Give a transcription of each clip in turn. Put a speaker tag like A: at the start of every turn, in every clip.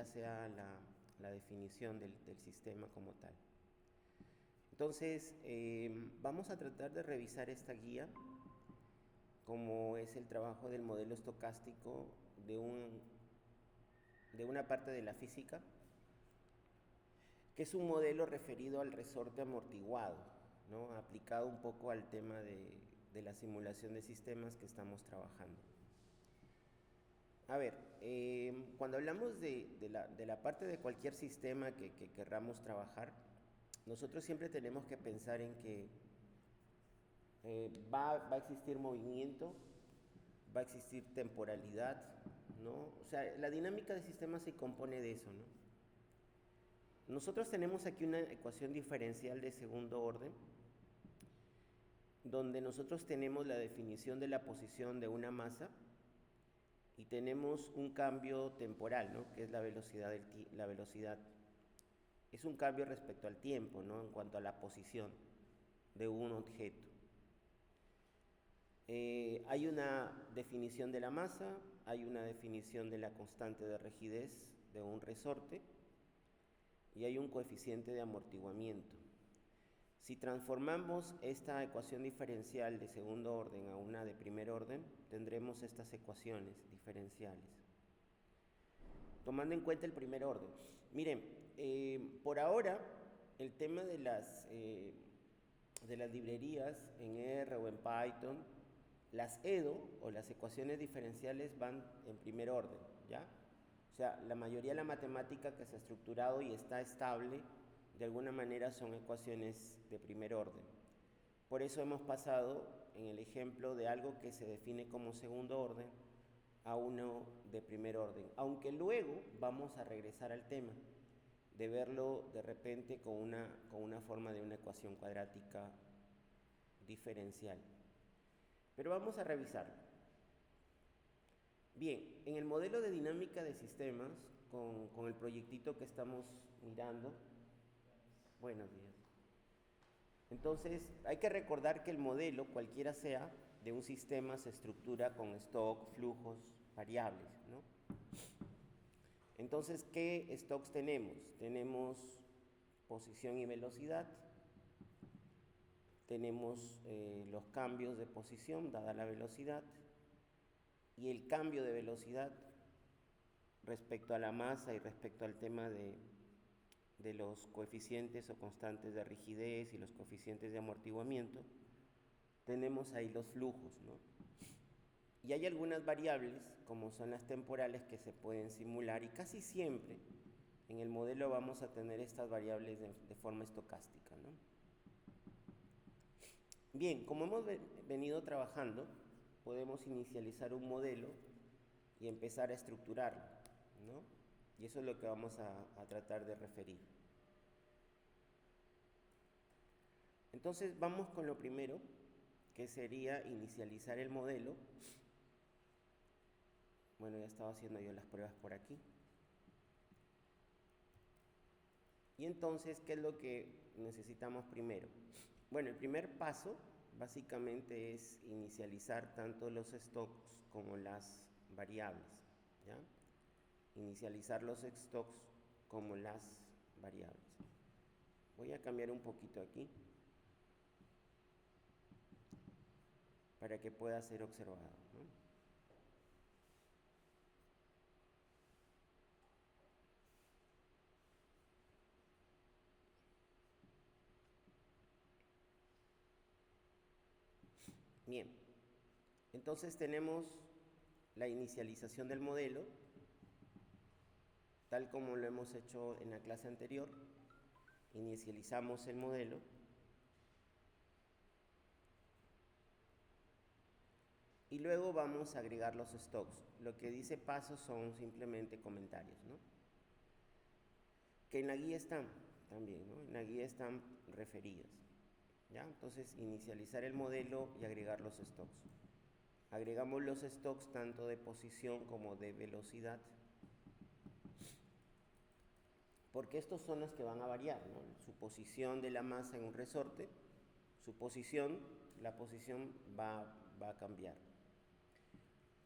A: cualquiera sea la definición del sistema como tal. Entonces, vamos a tratar de revisar esta guía, como es el trabajo del modelo estocástico de una parte de la física, que es un modelo referido al resorte amortiguado, ¿no? Aplicado un poco al tema de la simulación de sistemas que estamos trabajando. A ver, cuando hablamos de la parte de cualquier sistema que querramos trabajar, nosotros siempre tenemos que pensar en que va a existir movimiento, va a existir temporalidad, ¿no? O sea, la dinámica del sistema se compone de eso, ¿no? Nosotros tenemos aquí una ecuación diferencial de segundo orden, donde nosotros tenemos la definición de la posición de una masa y tenemos un cambio temporal, ¿no? Que es la velocidad. La velocidad es un cambio respecto al tiempo, ¿no? En cuanto a la posición de un objeto. Hay una definición de la masa, hay una definición de la constante de rigidez de un resorte y hay un coeficiente de amortiguamiento. Si transformamos esta ecuación diferencial de segundo orden a una de primer orden, tendremos estas ecuaciones diferenciales, tomando en cuenta el primer orden. Miren, por ahora, el tema de las librerías en R o en Python, las EDO o las ecuaciones diferenciales van en primer orden, ¿ya? O sea, la mayoría de la matemática que se ha estructurado y está estable, de alguna manera son ecuaciones de primer orden. Por eso hemos pasado en el ejemplo de algo que se define como segundo orden a uno de primer orden, aunque luego vamos a regresar al tema de verlo de repente con una forma de una ecuación cuadrática diferencial. Pero vamos a revisarlo. Bien, en el modelo de dinámica de sistemas, con el proyectito que estamos mirando, buenos días. Entonces, hay que recordar que el modelo, cualquiera sea, de un sistema se estructura con stock, flujos, variables, ¿no? Entonces, ¿qué stocks tenemos? Tenemos posición y velocidad, tenemos los cambios de posición dada la velocidad y el cambio de velocidad respecto a la masa y respecto al tema de los coeficientes o constantes de rigidez y los coeficientes de amortiguamiento. Tenemos ahí los flujos, ¿no? Y hay algunas variables, como son las temporales, que se pueden simular y casi siempre en el modelo vamos a tener estas variables de forma estocástica, ¿no? Bien, como hemos venido trabajando, podemos inicializar un modelo y empezar a estructurarlo, ¿no? Y eso es lo que vamos a tratar de referir. Entonces vamos con lo primero, que sería inicializar el modelo. Bueno, ya estaba haciendo yo las pruebas por aquí. Y entonces, ¿qué es lo que necesitamos primero? Bueno, el primer paso básicamente es inicializar tanto los stocks como las variables, ¿ya? Inicializar los stocks como las variables. Voy a cambiar un poquito aquí para que pueda ser observado, ¿no? Bien, entonces tenemos la inicialización del modelo, tal como lo hemos hecho en la clase anterior. Inicializamos el modelo y luego vamos a agregar los stocks. Lo que dice pasos son simplemente comentarios, ¿no? Que en la guía están también, ¿no? En la guía están referidos, ¿ya? Entonces, inicializar el modelo y agregar los stocks. Agregamos los stocks tanto de posición como de velocidad, porque estos son los que van a variar, ¿no? Su posición de la masa en un resorte, su posición, la posición va a cambiar.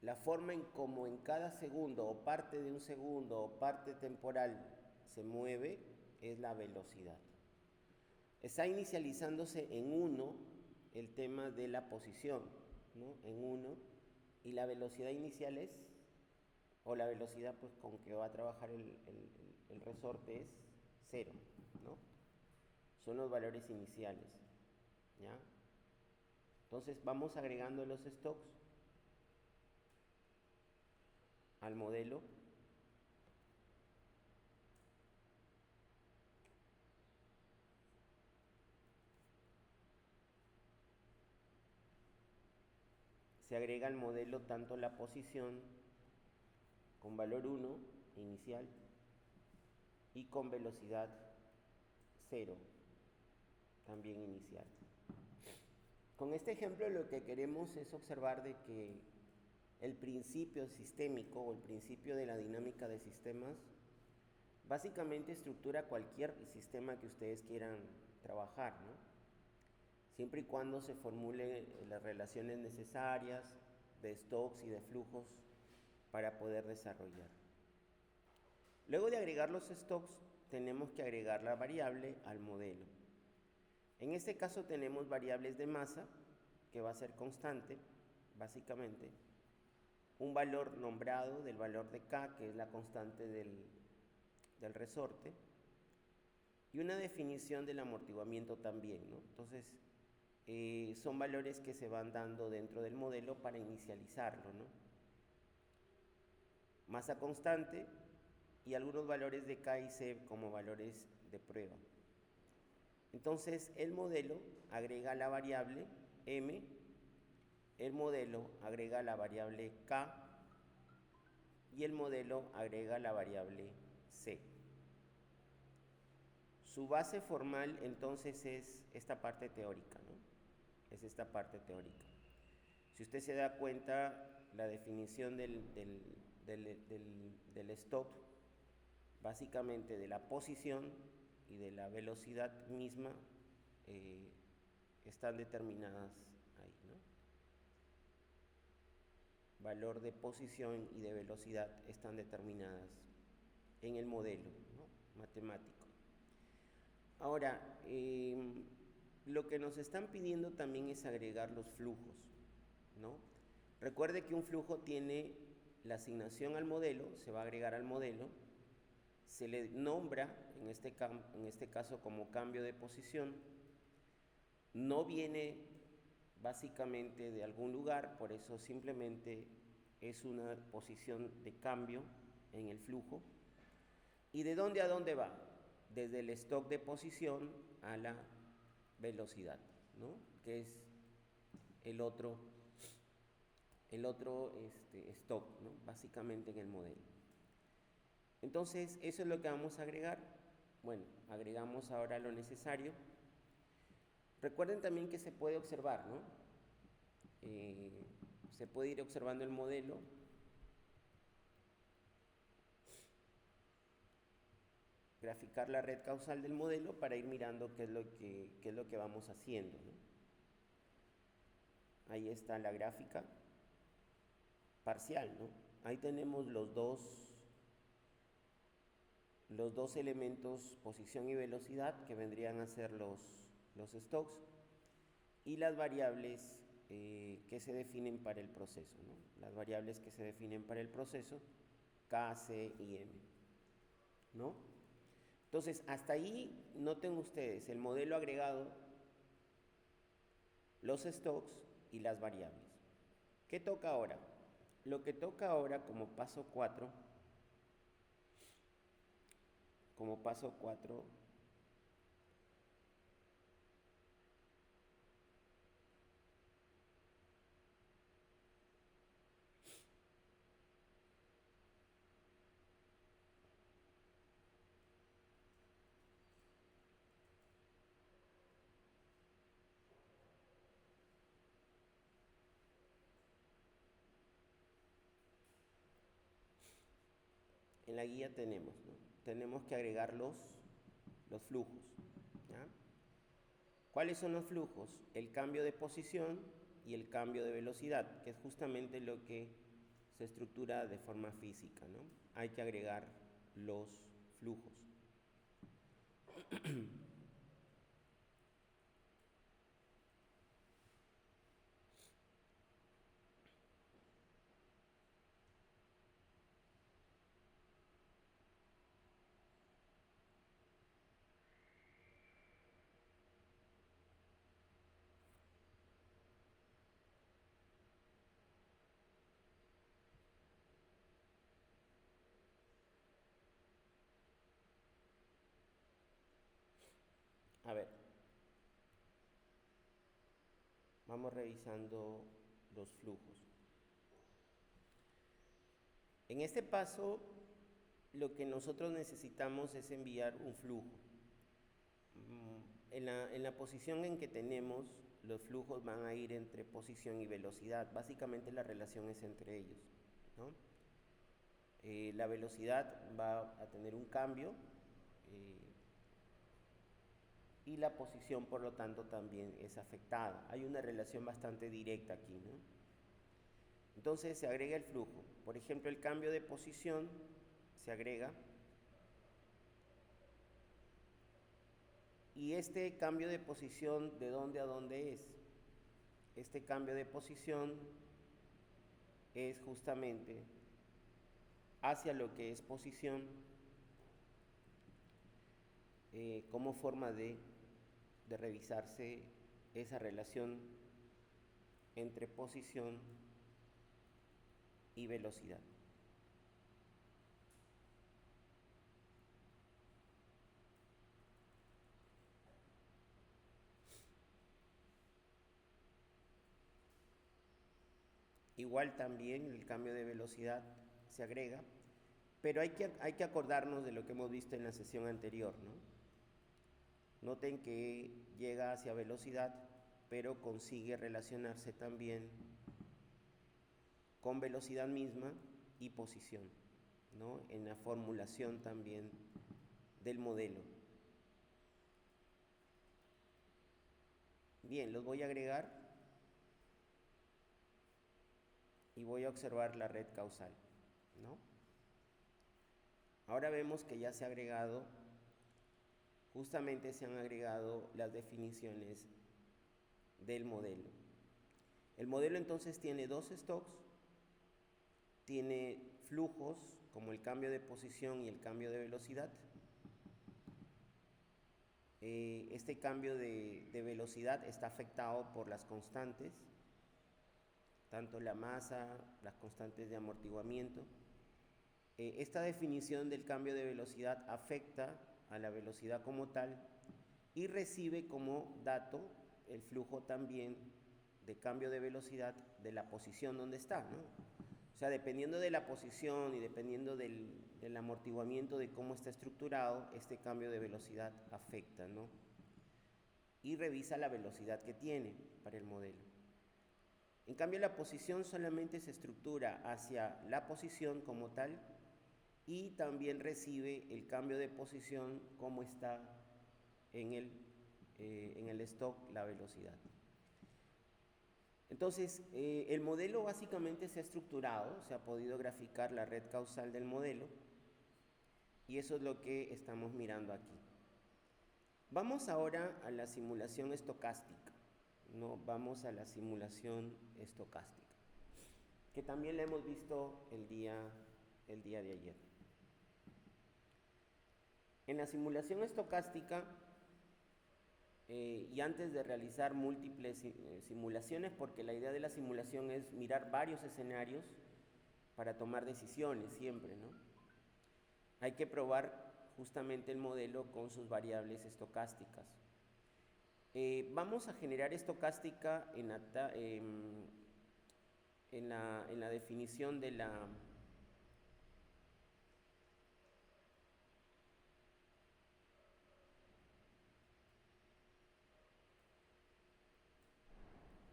A: la forma en como en cada segundo o parte de un segundo o parte temporal se mueve es la velocidad. Está inicializándose en 1 el tema de la posición, ¿no? En 1, y la velocidad inicial es, o la velocidad pues con que va a trabajar el resorte es 0, ¿no? Son los valores iniciales, ¿ya? Entonces vamos agregando los stocks al modelo. Se agrega al modelo tanto la posición con valor 1 inicial y con velocidad 0 también inicial. Con este ejemplo lo que queremos es observar de que el principio sistémico o el principio de la dinámica de sistemas básicamente estructura cualquier sistema que ustedes quieran trabajar, ¿no? Siempre y cuando se formulen las relaciones necesarias de stocks y de flujos para poder desarrollar. Luego de agregar los stocks, tenemos que agregar la variable al modelo. En este caso tenemos variables de masa, que va a ser constante, básicamente, un valor nombrado del valor de K, que es la constante del resorte, y una definición del amortiguamiento también, ¿no? Entonces, son valores que se van dando dentro del modelo para inicializarlo, ¿no? Masa constante y algunos valores de K y C como valores de prueba. Entonces, el modelo agrega la variable M, el modelo agrega la variable K y el modelo agrega la variable C. Su base formal entonces es esta parte teórica, ¿no? Es esta parte teórica. Si usted se da cuenta, la definición del stock, básicamente de la posición y de la velocidad misma, están determinadas ahí, ¿no? Valor de posición y de velocidad están determinadas en el modelo, ¿no? Matemático. Ahora, lo que nos están pidiendo también es agregar los flujos, ¿no? Recuerde que un flujo tiene la asignación al modelo, se va a agregar al modelo, se le nombra, en este caso como cambio de posición, no viene básicamente de algún lugar, por eso simplemente es una posición de cambio en el flujo. ¿Y de dónde a dónde va? Desde el stock de posición a la velocidad, ¿no? Que es el otro stock, ¿no? Básicamente en el modelo. Entonces, eso es lo que vamos a agregar. Bueno, agregamos ahora lo necesario. Recuerden también que se puede observar, ¿no? Se puede ir observando el modelo. Graficar la red causal del modelo para ir mirando qué es lo que vamos haciendo, ¿no? Ahí está la gráfica parcial, ¿no? Ahí tenemos los dos elementos, posición y velocidad, que vendrían a ser los stocks, y las variables que se definen para el proceso, ¿no? Las variables que se definen para el proceso, K, C y M, ¿no? Entonces, hasta ahí noten ustedes el modelo agregado, los stocks y las variables. ¿Qué toca ahora? Lo que toca ahora como paso 4, en la guía tenemos, ¿no? Tenemos que agregar los flujos, ¿ya? ¿Cuáles son los flujos? El cambio de posición y el cambio de velocidad, que es justamente lo que se estructura de forma física, ¿no? Hay que agregar los flujos. A ver, vamos revisando los flujos. En este paso, lo que nosotros necesitamos es enviar un flujo. En la posición en que tenemos, los flujos van a ir entre posición y velocidad. Básicamente la relación es entre ellos, ¿no? La velocidad va a tener un cambio y la posición, por lo tanto, también es afectada. Hay una relación bastante directa aquí, ¿no? Entonces se agrega el flujo. Por ejemplo, el cambio de posición se agrega. Y este cambio de posición, ¿de dónde a dónde es? Este cambio de posición es justamente hacia lo que es posición, como forma de revisarse esa relación entre posición y velocidad. Igual también el cambio de velocidad se agrega, pero hay que acordarnos de lo que hemos visto en la sesión anterior, ¿no? Noten que llega hacia velocidad, pero consigue relacionarse también con velocidad misma y posición, ¿no? En la formulación también del modelo. Bien, los voy a agregar y voy a observar la red causal, ¿no? Ahora vemos que ya se ha agregado, justamente se han agregado las definiciones del modelo. El modelo entonces tiene dos stocks, tiene flujos como el cambio de posición y el cambio de velocidad. Este cambio de velocidad está afectado por las constantes, tanto la masa, las constantes de amortiguamiento. Esta definición del cambio de velocidad afecta a la velocidad como tal y recibe como dato el flujo también de cambio de velocidad de la posición donde está, ¿no? O sea, dependiendo de la posición y dependiendo del amortiguamiento de cómo está estructurado, este cambio de velocidad afecta, ¿no? Y revisa la velocidad que tiene para el modelo. En cambio, la posición solamente se estructura hacia la posición como tal y también recibe el cambio de posición como está en el stock la velocidad. Entonces, el modelo básicamente se ha estructurado, se ha podido graficar la red causal del modelo y eso es lo que estamos mirando aquí. Vamos ahora a la simulación estocástica, ¿no? Vamos a la simulación estocástica, que también la hemos visto el día de ayer. En la simulación estocástica, y antes de realizar múltiples simulaciones, porque la idea de la simulación es mirar varios escenarios para tomar decisiones siempre, ¿no? Hay que probar justamente el modelo con sus variables estocásticas. Vamos a generar estocástica en la definición de la...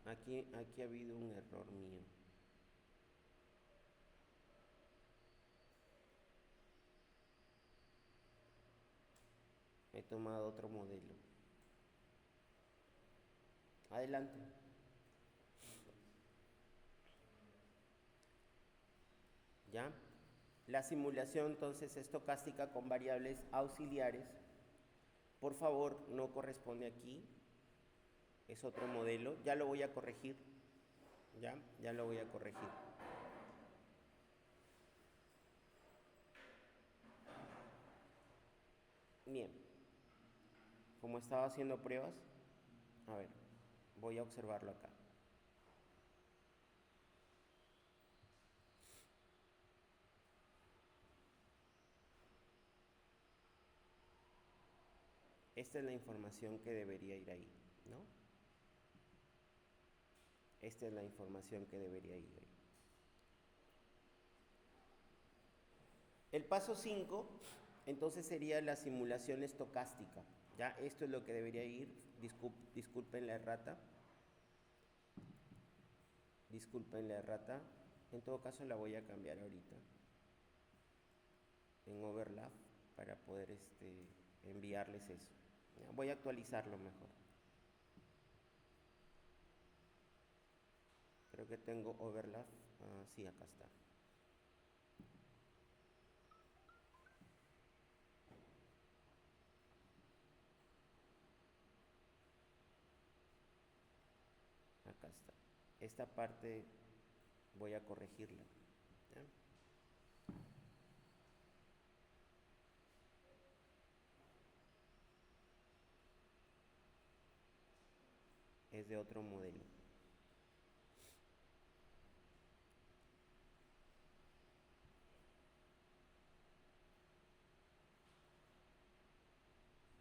A: Aquí ha habido un error mío. He tomado otro modelo. Adelante. ¿ya? La simulación entonces estocástica con variables auxiliares, por favor, no corresponde aquí, es otro modelo, ya lo voy a corregir, ya lo voy a corregir. Bien, como estaba haciendo pruebas, a ver, voy a observarlo acá. Esta es la información que debería ir ahí, ¿no? Esta es la información que debería ir ahí. El paso 5, entonces sería la simulación estocástica. Ya, esto es lo que debería ir. Disculpen la errata. Disculpen la errata. En todo caso la voy a cambiar ahorita en overlap para poder enviarles eso. Ya, voy a actualizarlo mejor. Creo que tengo overlap. Sí, acá está. Acá está. Esta parte voy a corregirla. ¿Ya? Es de otro modelo.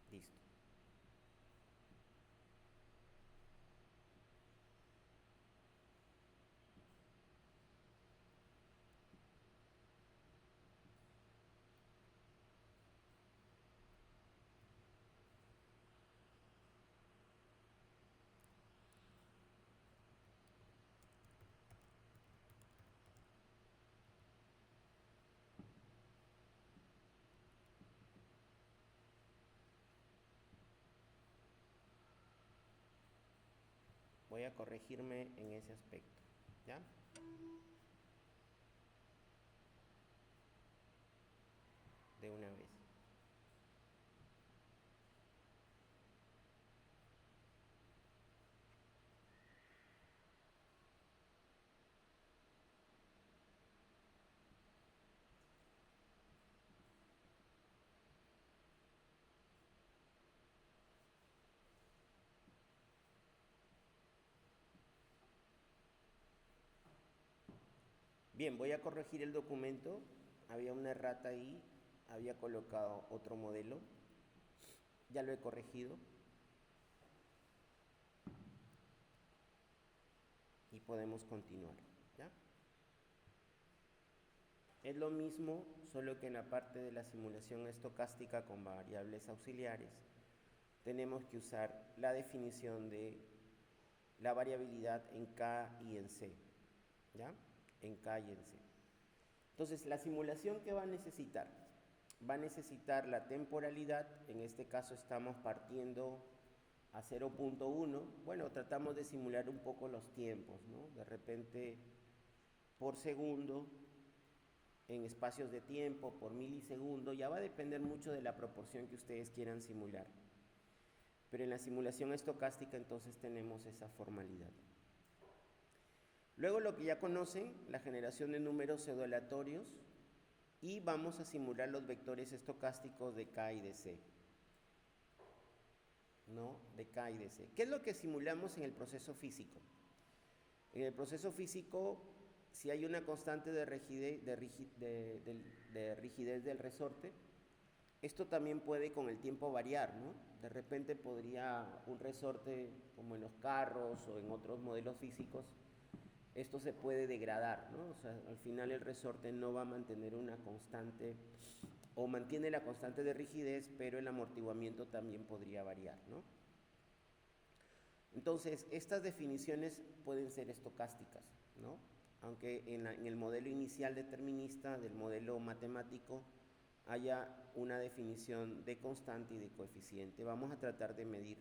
A: Listo. Voy a corregirme en ese aspecto. ¿Ya? De una vez. Bien, voy a corregir el documento. Había una errata ahí, había colocado otro modelo. Ya lo he corregido. Y podemos continuar. ¿Ya? Es lo mismo, solo que en la parte de la simulación estocástica con variables auxiliares tenemos que usar la definición de la variabilidad en K y en C. ¿Ya? En K y en C. Entonces, la simulación que va a necesitar la temporalidad, en este caso estamos partiendo a 0.1, bueno, tratamos de simular un poco los tiempos, ¿no? De repente, por segundo, en espacios de tiempo, por milisegundo, ya va a depender mucho de la proporción que ustedes quieran simular. Pero en la simulación estocástica entonces tenemos esa formalidad. Luego lo que ya conocen, la generación de números pseudo-aleatorios, y vamos a simular los vectores estocásticos de K y de C. ¿No? De K y de C. ¿Qué es lo que simulamos en el proceso físico? En el proceso físico, si hay una constante de rigidez, del resorte, esto también puede con el tiempo variar, ¿no? De repente podría un resorte, como en los carros o en otros modelos físicos, esto se puede degradar, ¿no? O sea, al final el resorte no va a mantener una constante, o mantiene la constante de rigidez, pero el amortiguamiento también podría variar, ¿no? Entonces, estas definiciones pueden ser estocásticas, ¿no? Aunque en el modelo inicial determinista del modelo matemático haya una definición de constante y de coeficiente. Vamos a tratar de medir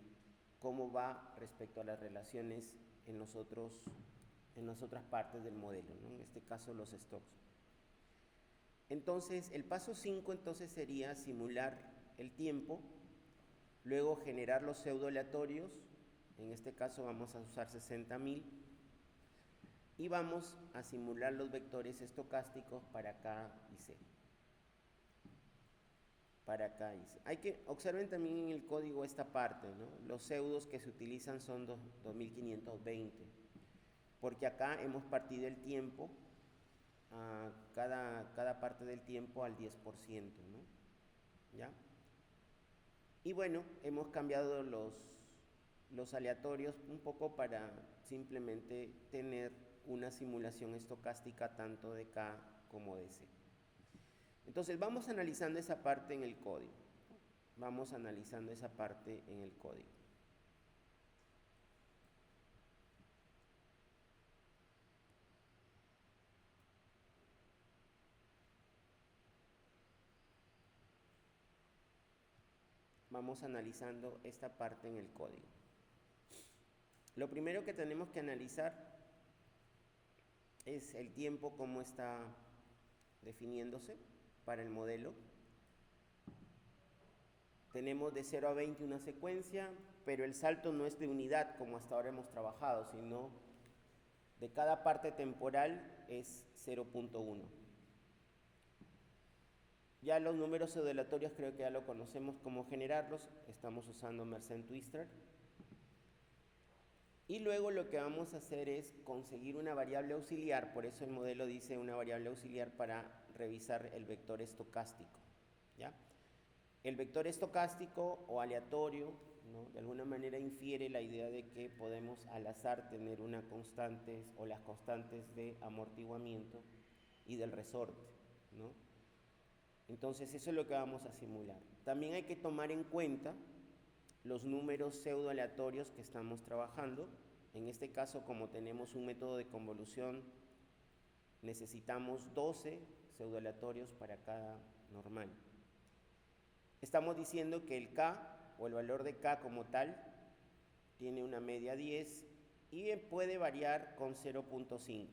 A: cómo va respecto a las relaciones en las otras partes del modelo, ¿no? En este caso los stocks. Entonces, el paso 5 entonces sería simular el tiempo, luego generar los pseudo aleatorios, en este caso vamos a usar 60.000, y vamos a simular los vectores estocásticos para K y C. Para K y C. Observen también en el código esta parte, ¿no? Los pseudos que se utilizan son 2520, porque acá hemos partido el tiempo, cada parte del tiempo al 10%, ¿no? ¿Ya? Y bueno, hemos cambiado los aleatorios un poco para simplemente tener una simulación estocástica tanto de K como de C. Entonces vamos analizando esa parte en el código. Vamos analizando esa parte en el código. Vamos analizando esta parte en el código. Lo primero que tenemos que analizar es el tiempo, cómo está definiéndose para el modelo. Tenemos de 0 a 20 una secuencia, pero el salto no es de unidad como hasta ahora hemos trabajado, sino de cada parte temporal es 0.1. Ya los números pseudoaleatorios creo que ya lo conocemos cómo generarlos, estamos usando Mersenne Twister. Y luego lo que vamos a hacer es conseguir una variable auxiliar, por eso el modelo dice una variable auxiliar para revisar el vector estocástico, ¿ya? El vector estocástico o aleatorio, ¿no? De alguna manera infiere la idea de que podemos al azar tener una constantes o las constantes de amortiguamiento y del resorte, ¿no? Entonces eso es lo que vamos a simular. También hay que tomar en cuenta los números pseudoaleatorios que estamos trabajando. En este caso, como tenemos un método de convolución, necesitamos 12 pseudoaleatorios para cada normal. Estamos diciendo que el K, o el valor de K como tal, tiene una media 10 y puede variar con 0.5.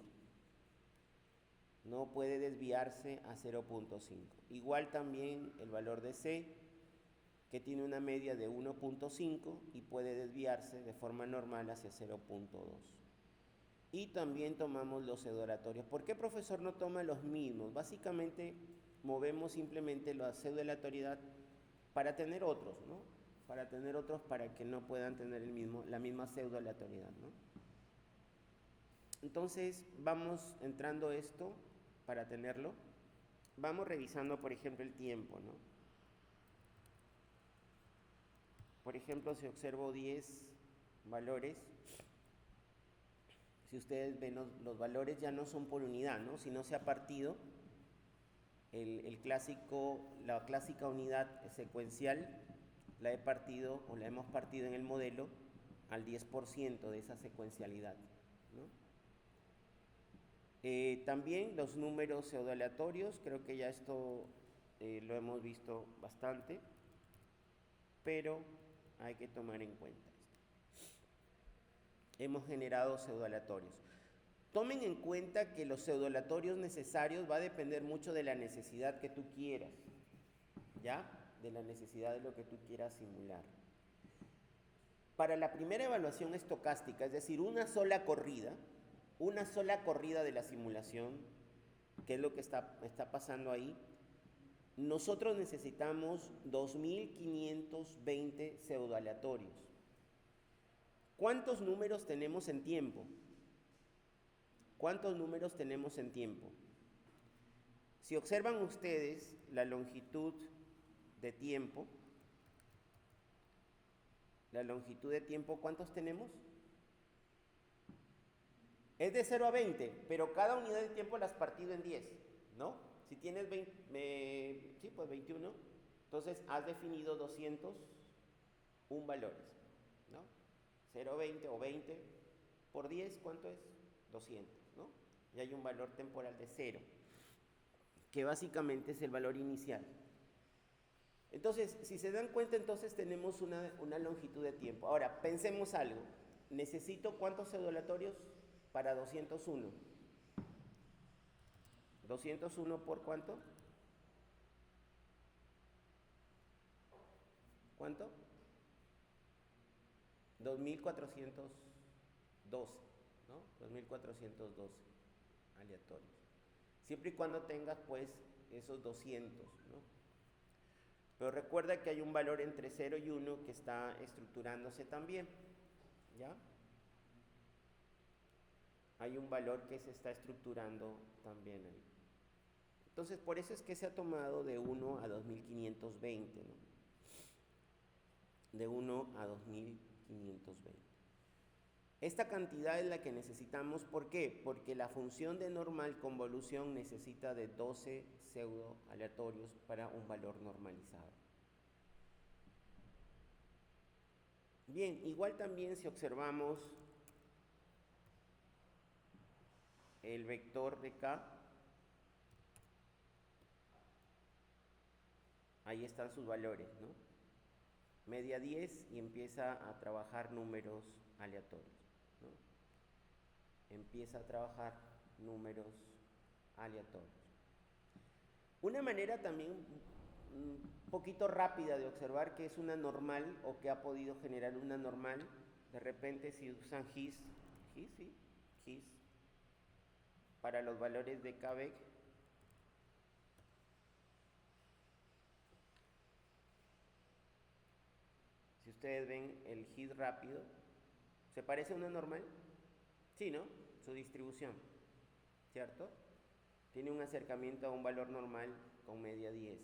A: No puede desviarse a 0.5. Igual también el valor de C, que tiene una media de 1.5 y puede desviarse de forma normal hacia 0.2. Y también tomamos los pseudoaleatorios. ¿Por qué, profesor, no toma los mismos? Básicamente movemos simplemente la pseudoaleatoriedad para tener otros, ¿no? Para tener otros para que no puedan tener la misma pseudoaleatoriedad, ¿no? Entonces vamos entrando esto para tenerlo. Vamos revisando, por ejemplo, el tiempo, ¿no? Por ejemplo, si observo 10 valores, si ustedes ven, los valores ya no son por unidad, ¿no? Sino se ha partido la clásica unidad secuencial, la hemos partido en el modelo al 10% de esa secuencialidad, ¿no? También los números pseudoaleatorios, creo que ya esto lo hemos visto bastante, pero hay que tomar en cuenta esto. Hemos generado pseudoaleatorios. Tomen en cuenta que los pseudoaleatorios necesarios va a depender mucho de la necesidad que tú quieras, ¿ya? De la necesidad de lo que tú quieras simular. Para la primera evaluación estocástica, es decir, una sola corrida de la simulación, que es lo que está pasando ahí, nosotros necesitamos 2520 pseudoaleatorios. ¿Cuántos números tenemos en tiempo? ¿Cuántos números tenemos en tiempo? Si observan ustedes la longitud de tiempo, ¿cuántos tenemos? Es de 0 a 20, pero cada unidad de tiempo la has partido en 10, ¿no? Si tienes 21, entonces has definido 201 valores, ¿no? 0, 20 o 20 por 10, ¿cuánto es? 200, ¿no? Y hay un valor temporal de 0, que básicamente es el valor inicial. Entonces, si se dan cuenta, entonces tenemos una longitud de tiempo. Ahora, pensemos algo. ¿Necesito cuántos pseudoaleatorios para 201? ¿201 por cuánto? ¿Cuánto? 2412, ¿no? 2412 aleatorios. Siempre y cuando tengas, pues, esos 200, ¿no? Pero recuerda que hay un valor entre 0 y 1 que está estructurándose también, ¿ya? Hay un valor que se está estructurando también ahí. Entonces, por eso es que se ha tomado de 1 a 2520, ¿no? De 1 a 2520. Esta cantidad es la que necesitamos. ¿Por qué? Porque la función de normal convolución necesita de 12 pseudo aleatorios para un valor normalizado. Bien, igual también si observamos el vector de K, ahí están sus valores, ¿no? Media 10 y empieza a trabajar números aleatorios, ¿no? Empieza a trabajar números aleatorios. Una manera también un poquito rápida de observar que es una normal o que ha podido generar una normal, de repente si usan his, sí, his, para los valores de Kavek, si ustedes ven el his rápido, ¿se parece a una normal? Sí, ¿no? Su distribución, ¿cierto? Tiene un acercamiento a un valor normal con media 10.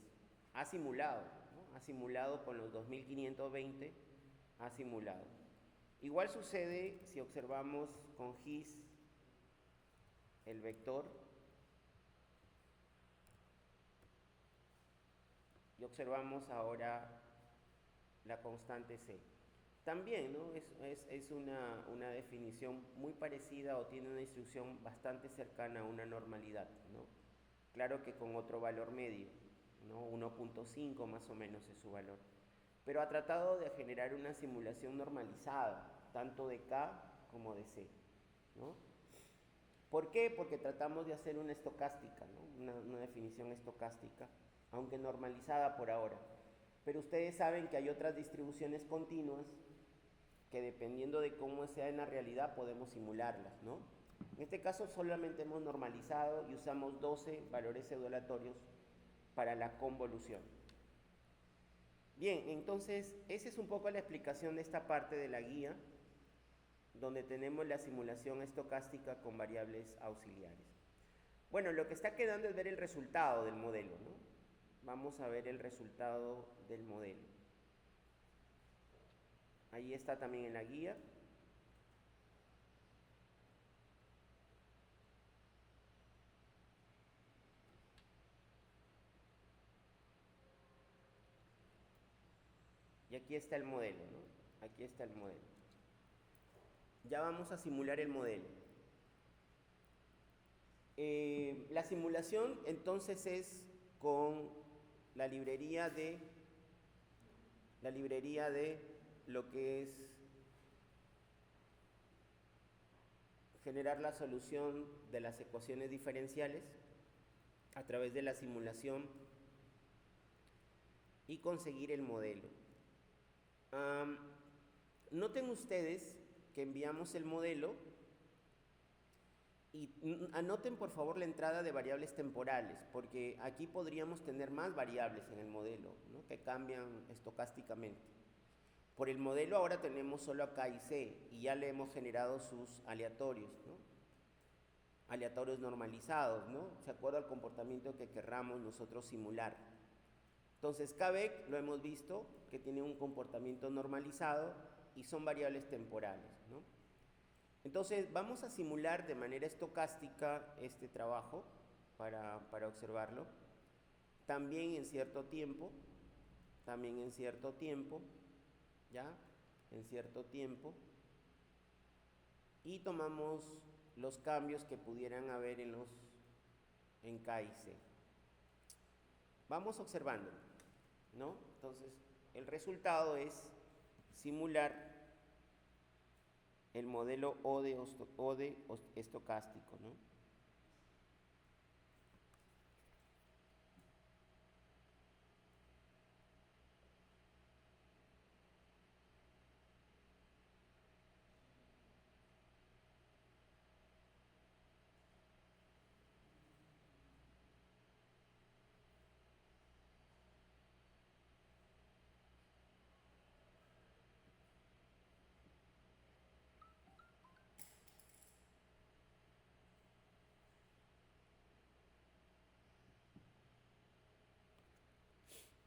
A: Ha simulado, ¿no? Ha simulado con los 2520, ha simulado. Igual sucede si observamos con his el vector y observamos ahora la constante C. También, ¿no? Es una definición muy parecida o tiene una distribución bastante cercana a una normalidad, ¿no? Claro que con otro valor medio, ¿no? 1.5 más o menos es su valor. Pero ha tratado de generar una simulación normalizada, tanto de K como de C, ¿no? ¿Por qué? Porque tratamos de hacer una estocástica, ¿no? Una definición estocástica, aunque normalizada por ahora. Pero ustedes saben que hay otras distribuciones continuas que dependiendo de cómo sea en la realidad podemos simularlas, ¿no? En este caso solamente hemos normalizado y usamos 12 valores pseudoaleatorios para la convolución. Bien, entonces esa es un poco la explicación de esta parte de la guía, donde tenemos la simulación estocástica con variables auxiliares. Bueno, lo que está quedando es ver el resultado del modelo, ¿no? Vamos a ver el resultado del modelo. Ahí está también en la guía. Y aquí está el modelo, ¿no? Aquí está el modelo. Ya vamos a simular el modelo. La simulación entonces es con la librería de lo que es generar la solución de las ecuaciones diferenciales a través de la simulación y conseguir el modelo. Noten ustedes que enviamos el modelo y anoten por favor la entrada de variables temporales, porque aquí podríamos tener más variables en el modelo, ¿no? Que cambian estocásticamente. Por el modelo ahora tenemos solo a K y C y ya le hemos generado sus aleatorios, ¿no? Aleatorios normalizados, ¿no? De acuerdo al comportamiento que querramos nosotros simular. Entonces Kavek lo hemos visto que tiene un comportamiento normalizado y son variables temporales, ¿no? Entonces vamos a simular de manera estocástica este trabajo para observarlo. También en cierto tiempo, ¿ya? En cierto tiempo. Y tomamos los cambios que pudieran haber en K y C. Vamos observando, ¿no? Entonces, el resultado es simular el modelo O de estocástico, ¿no?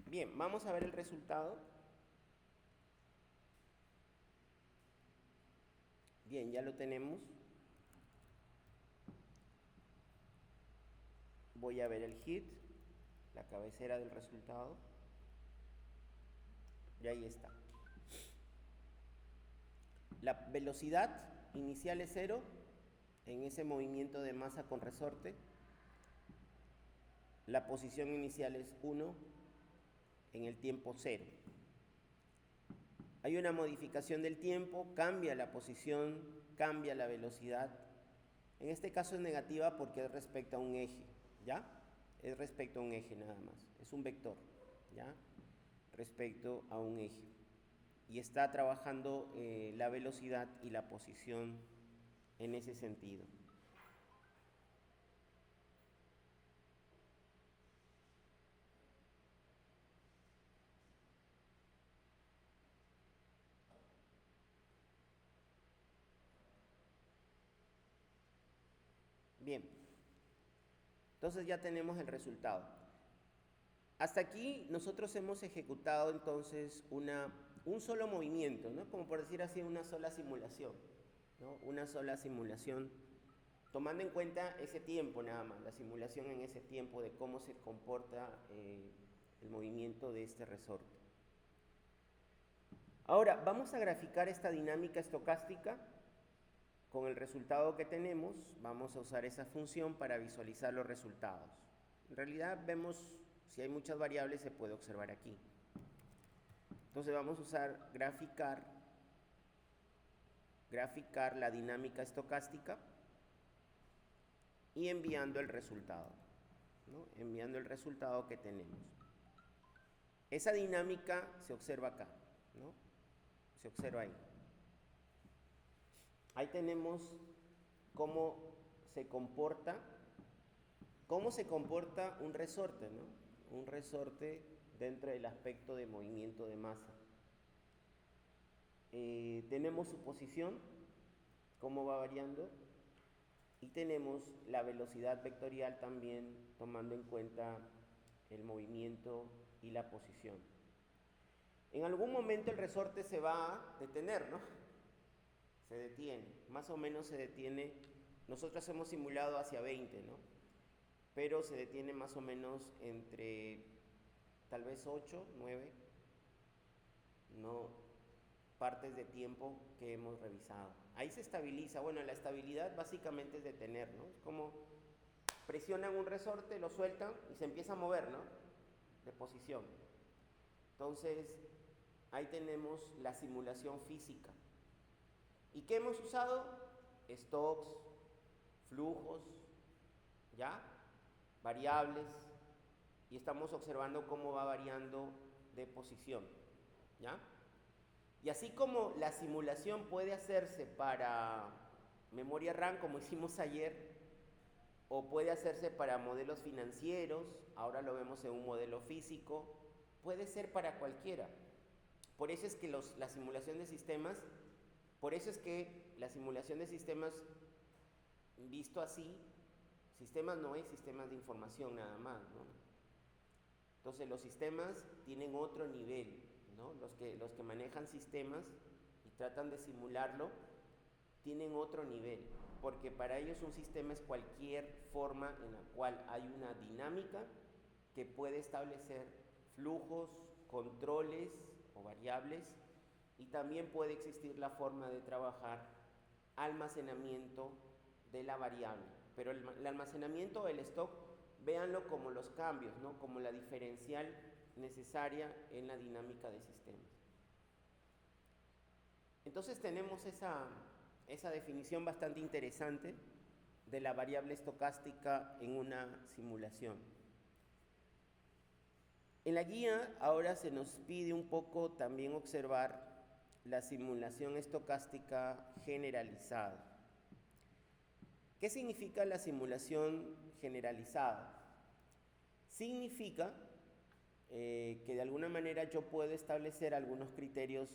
A: Bien, vamos a ver el resultado. Bien, ya lo tenemos. Voy a ver el hit, la cabecera del resultado. Y ahí está. La velocidad inicial es 0 en ese movimiento de masa con resorte. La posición inicial es 1 en el tiempo 0. Hay una modificación del tiempo, cambia la posición, cambia la velocidad. En este caso es negativa porque es respecto a un eje, ¿ya? Es respecto a un eje nada más, es un vector, ¿ya? Respecto a un eje. Y está trabajando la velocidad y la posición en ese sentido. Bien, entonces ya tenemos el resultado. Hasta aquí nosotros hemos ejecutado entonces un solo movimiento, ¿no? Como por decir así, una sola simulación, ¿no? Una sola simulación, tomando en cuenta ese tiempo nada más, la simulación en ese tiempo de cómo se comporta el movimiento de este resorte. Ahora, vamos a graficar esta dinámica estocástica. Con el resultado que tenemos, vamos a usar esa función para visualizar los resultados. En realidad vemos, si hay muchas variables, se puede observar aquí. Entonces vamos a usar graficar la dinámica estocástica y enviando el resultado, ¿no? Enviando el resultado que tenemos. Esa dinámica se observa acá, ¿no? Se observa ahí. Ahí tenemos cómo se comporta un resorte, ¿no? Un resorte dentro del aspecto de movimiento de masa. Tenemos su posición, cómo va variando, y tenemos la velocidad vectorial también, tomando en cuenta el movimiento y la posición. En algún momento el resorte se va a detener, ¿no? Se detiene, más o menos se detiene. Nosotros hemos simulado hacia 20, ¿no? Pero se detiene más o menos entre tal vez 8, 9, no, partes de tiempo que hemos revisado. Ahí se estabiliza. Bueno, la estabilidad básicamente es detener, ¿no? Es como presionan un resorte, lo sueltan y se empieza a mover, ¿no? De posición. Entonces, ahí tenemos la simulación física. ¿Y qué hemos usado? Stocks, flujos, ¿ya? Variables, y estamos observando cómo va variando de posición, ¿ya? Y así como la simulación puede hacerse para memoria RAM, como hicimos ayer, o puede hacerse para modelos financieros, ahora lo vemos en un modelo físico, puede ser para cualquiera. Por eso es que la simulación de sistemas, visto así, sistemas no es sistemas de información nada más, ¿no? Entonces los sistemas tienen otro nivel, ¿no? Los que manejan sistemas y tratan de simularlo, tienen otro nivel, porque para ellos un sistema es cualquier forma en la cual hay una dinámica que puede establecer flujos, controles o variables, y también puede existir la forma de trabajar almacenamiento de la variable. Pero el almacenamiento, el stock, véanlo como los cambios, ¿no? Como la diferencial necesaria en la dinámica de sistemas. Entonces tenemos esa definición bastante interesante de la variable estocástica en una simulación. En la guía ahora se nos pide un poco también observar la simulación estocástica generalizada. ¿Qué significa la simulación generalizada? Significa que de alguna manera yo puedo establecer algunos criterios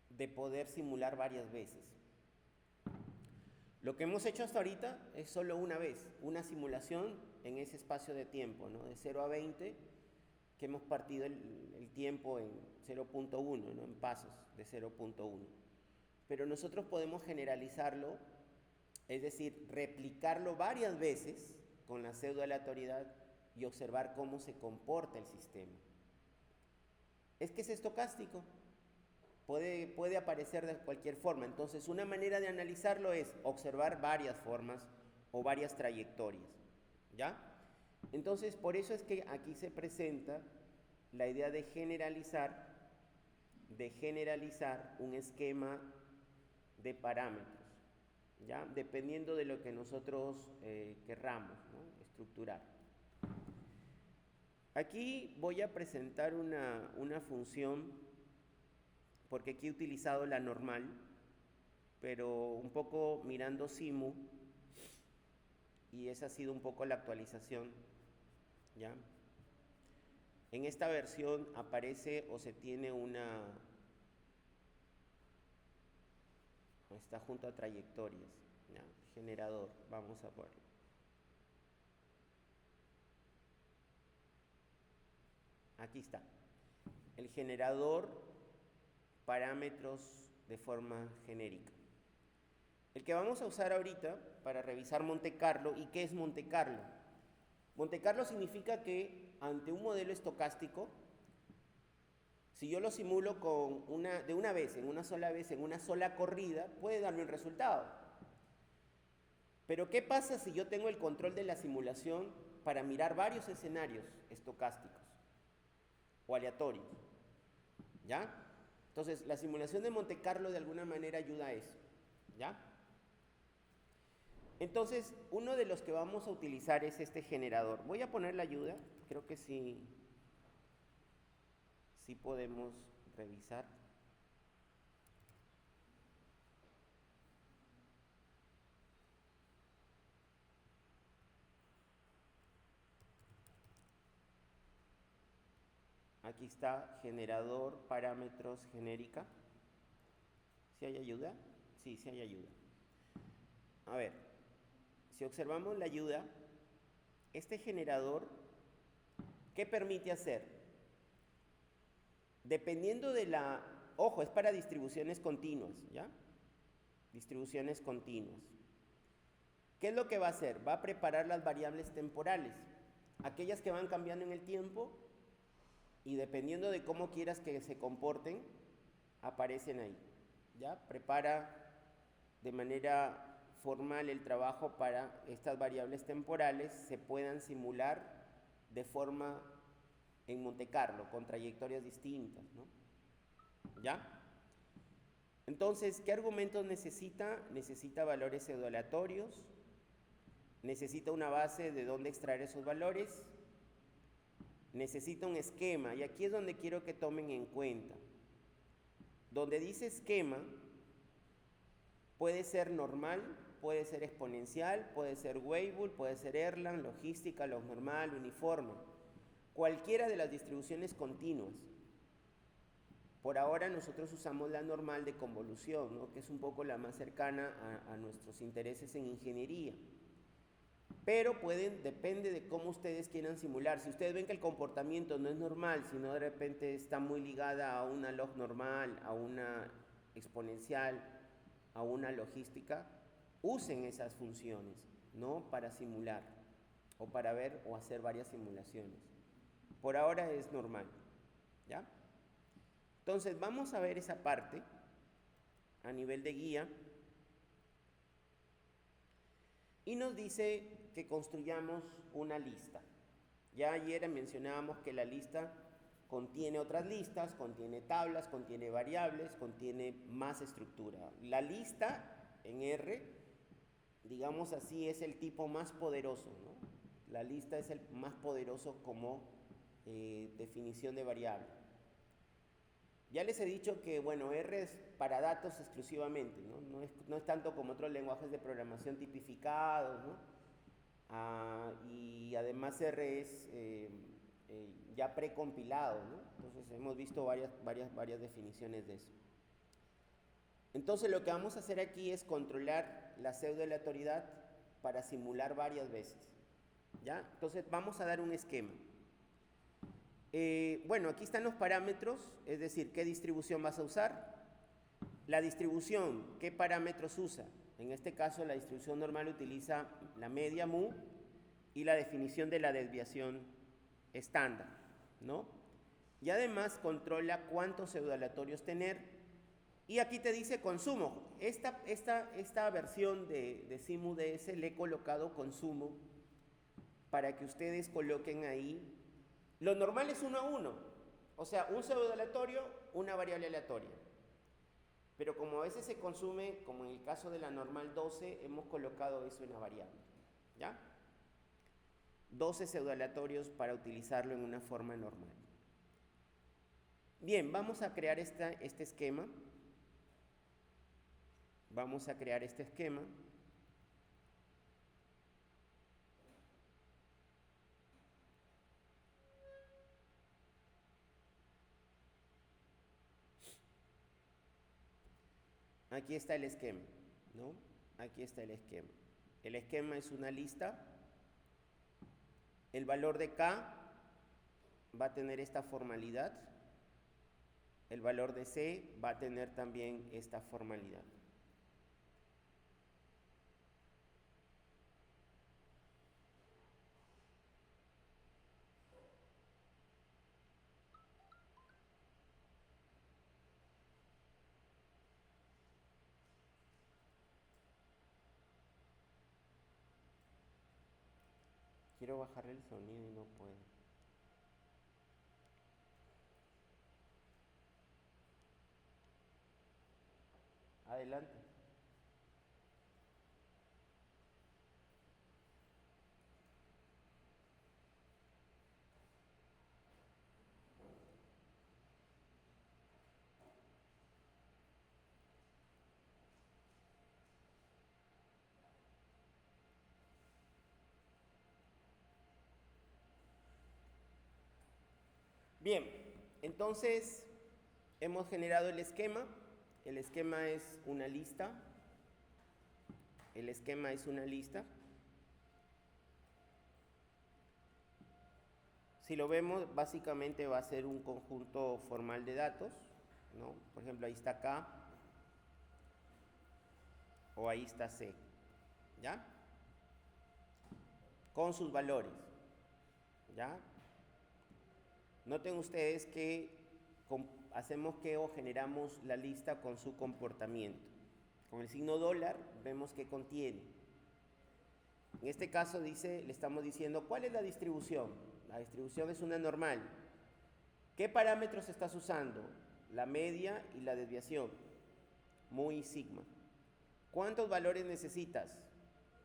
A: de poder simular varias veces. Lo que hemos hecho hasta ahorita es solo una vez, una simulación en ese espacio de tiempo, ¿no? De 0 a 20, que hemos partido el tiempo en 0.1, ¿no? En pasos de 0.1. Pero nosotros podemos generalizarlo, es decir, replicarlo varias veces con la pseudoaleatoriedad y observar cómo se comporta el sistema. Es que es estocástico, puede aparecer de cualquier forma. Entonces, una manera de analizarlo es observar varias formas o varias trayectorias, ¿ya? Entonces, por eso es que aquí se presenta la idea de generalizar un esquema de parámetros, ¿ya? Dependiendo de lo que nosotros querramos, ¿no? Estructurar. Aquí voy a presentar una función, porque aquí he utilizado la normal, pero un poco mirando Simu, y esa ha sido un poco la actualización, ¿ya? En esta versión aparece o se tiene está junto a trayectorias, ¿ya? Generador, vamos a verlo. Aquí está, el generador parámetros de forma genérica. El que vamos a usar ahorita para revisar Monte Carlo. ¿Y qué es Monte Carlo? Monte Carlo significa que ante un modelo estocástico, si yo lo simulo de una vez, en una sola corrida, puede darme un resultado. Pero ¿qué pasa si yo tengo el control de la simulación para mirar varios escenarios estocásticos o aleatorios? ¿Ya? Entonces, la simulación de Monte Carlo de alguna manera ayuda a eso, ¿ya? Entonces, uno de los que vamos a utilizar es este generador. Voy a poner la ayuda, creo que sí podemos revisar. Aquí está, generador, parámetros, genérica. ¿Sí hay ayuda? Sí, sí hay ayuda. A ver, si observamos la ayuda, este generador, ¿qué permite hacer? Dependiendo de ojo, es para distribuciones continuas, ¿ya? Distribuciones continuas. ¿Qué es lo que va a hacer? Va a preparar las variables temporales, aquellas que van cambiando en el tiempo, y dependiendo de cómo quieras que se comporten, aparecen ahí, ¿ya? Prepara de manera formal el trabajo para estas variables temporales se puedan simular de forma en Monte Carlo, con trayectorias distintas, ¿no? ¿Ya? Entonces, ¿qué argumentos necesita? Necesita valores pseudoaleatorios, necesita una base de dónde extraer esos valores, necesita un esquema, y aquí es donde quiero que tomen en cuenta. Donde dice esquema, puede ser normal, puede ser exponencial, puede ser Weibull, puede ser Erlang, logística, log normal, uniforme. Cualquiera de las distribuciones continuas. Por ahora nosotros usamos la normal de convolución, ¿no? Que es un poco la más cercana a nuestros intereses en ingeniería. Pero depende de cómo ustedes quieran simular. Si ustedes ven que el comportamiento no es normal, sino de repente está muy ligada a una log normal, a una exponencial, a una logística, usen esas funciones, ¿no? Para simular, o para ver o hacer varias simulaciones. Por ahora es normal, ¿ya? Entonces, vamos a ver esa parte a nivel de guía. Y nos dice que construyamos una lista. Ya ayer mencionábamos que la lista contiene otras listas, contiene tablas, contiene variables, contiene más estructura. La lista en R, digamos así, es el tipo más poderoso, ¿no? La lista es el más poderoso como definición de variable. Ya les he dicho que, bueno, R es para datos exclusivamente, ¿no? No es tanto como otros lenguajes de programación tipificados, ¿no? Y además R es ya precompilado, ¿no? Entonces hemos visto varias definiciones de eso. Entonces lo que vamos a hacer aquí es controlar la pseudoaleatoriedad para simular varias veces, ¿ya? Entonces vamos a dar un esquema. Bueno, aquí están los parámetros, es decir, qué distribución vas a usar. La distribución, ¿qué parámetros usa? En este caso, la distribución normal utiliza la media mu y la definición de la desviación estándar, ¿no? Y además controla cuántos pseudoaleatorios tener. Y aquí te dice consumo. Esta versión de SIMU-DS le he colocado consumo para que ustedes coloquen ahí. Lo normal es 1 a 1, o sea, un pseudoaleatorio, una variable aleatoria. Pero como a veces se consume, como en el caso de la normal 12, hemos colocado eso en la variable, ¿ya? 12 pseudoaleatorios para utilizarlo en una forma normal. Bien, vamos a crear este esquema. Vamos a crear este esquema. Aquí está el esquema, ¿no? Aquí está el esquema. El esquema es una lista. El valor de K va a tener esta formalidad. El valor de C va a tener también esta formalidad. Quiero bajar el sonido y no puedo. Adelante. Bien, entonces hemos generado el esquema. El esquema es una lista. El esquema es una lista. Si lo vemos, básicamente va a ser un conjunto formal de datos, ¿no? Por ejemplo, ahí está K o ahí está C, ¿ya? Con sus valores, ¿ya? Noten ustedes que hacemos que o generamos la lista con su comportamiento. Con el signo dólar vemos que contiene. En este caso le estamos diciendo, ¿cuál es la distribución? La distribución es una normal. ¿Qué parámetros estás usando? La media y la desviación. Mu y sigma. ¿Cuántos valores necesitas?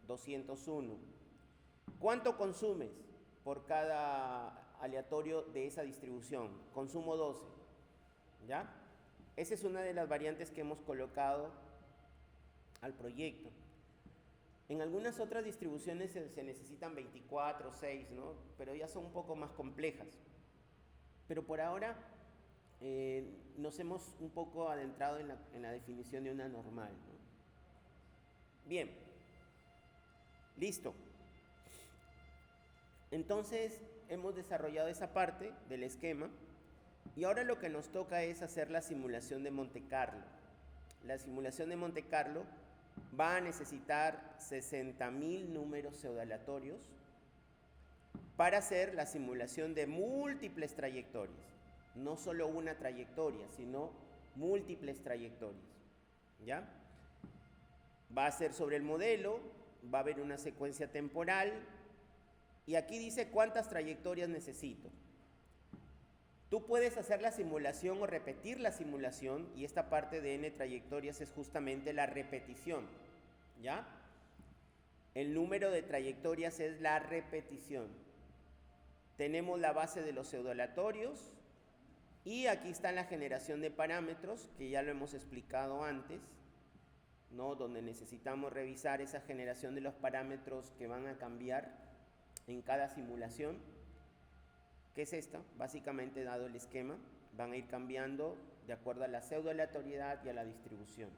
A: 201. ¿Cuánto consumes por cada aleatorio de esa distribución? Consumo 12. ¿Ya? Esa es una de las variantes que hemos colocado al proyecto. En algunas otras distribuciones se necesitan 24, 6, ¿no? Pero ya son un poco más complejas. Pero por ahora nos hemos un poco adentrado en la definición de una normal, ¿no? Bien, listo. Entonces hemos desarrollado esa parte del esquema y ahora lo que nos toca es hacer la simulación de Monte Carlo. La simulación de Monte Carlo va a necesitar 60.000 números pseudoaleatorios para hacer la simulación de múltiples trayectorias. No solo una trayectoria, sino múltiples trayectorias, ¿ya? Va a ser sobre el modelo, va a haber una secuencia temporal y aquí dice cuántas trayectorias necesito. Tú puedes hacer la simulación o repetir la simulación y esta parte de n trayectorias es justamente la repetición, ¿ya? El número de trayectorias es la repetición. Tenemos la base de los pseudoaleatorios y aquí está la generación de parámetros que ya lo hemos explicado antes, ¿no? Donde necesitamos revisar esa generación de los parámetros que van a cambiar en cada simulación. ¿Qué es esta? Básicamente, dado el esquema, van a ir cambiando de acuerdo a la pseudoaleatoriedad y a la distribución.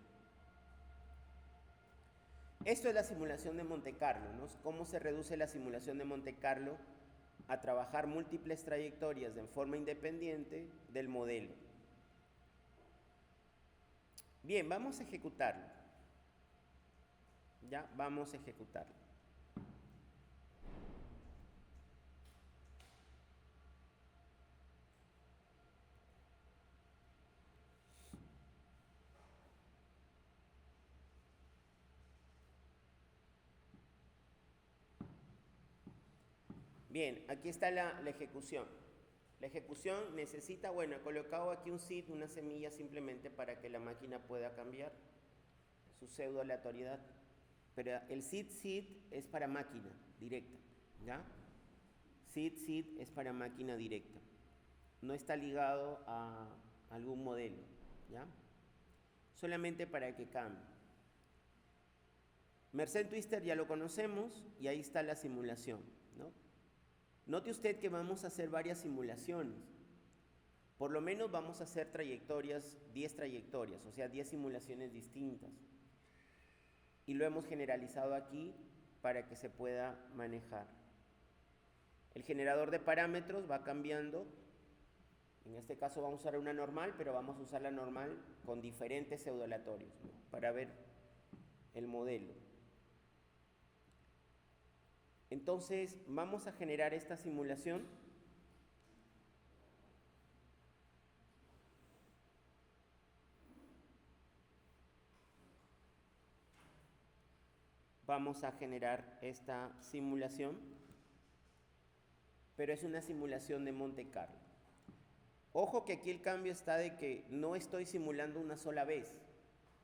A: Esto es la simulación de Monte Carlo, ¿no? ¿Cómo se reduce la simulación de Monte Carlo a trabajar múltiples trayectorias de forma independiente del modelo. Bien, vamos a ejecutarlo. Ya, vamos a ejecutarlo. Bien, aquí está la ejecución. La ejecución necesita, bueno, he colocado aquí un seed, una semilla simplemente para que la máquina pueda cambiar su pseudo aleatoriedad. Pero el seed es para máquina directa, ¿ya? Seed es para máquina directa. No está ligado a algún modelo, ¿ya? Solamente para que cambie. Mersenne Twister ya lo conocemos y ahí está la simulación, ¿no? Note usted que vamos a hacer varias simulaciones. Por lo menos vamos a hacer trayectorias, 10 trayectorias, o sea, 10 simulaciones distintas. Y lo hemos generalizado aquí para que se pueda manejar. El generador de parámetros va cambiando. En este caso vamos a usar una normal, pero vamos a usar la normal con diferentes pseudoaleatorios, ¿no? Para ver el modelo. Entonces, vamos a generar esta simulación. Vamos a generar esta simulación, pero es una simulación de Monte Carlo. Ojo que aquí el cambio está de que no estoy simulando una sola vez.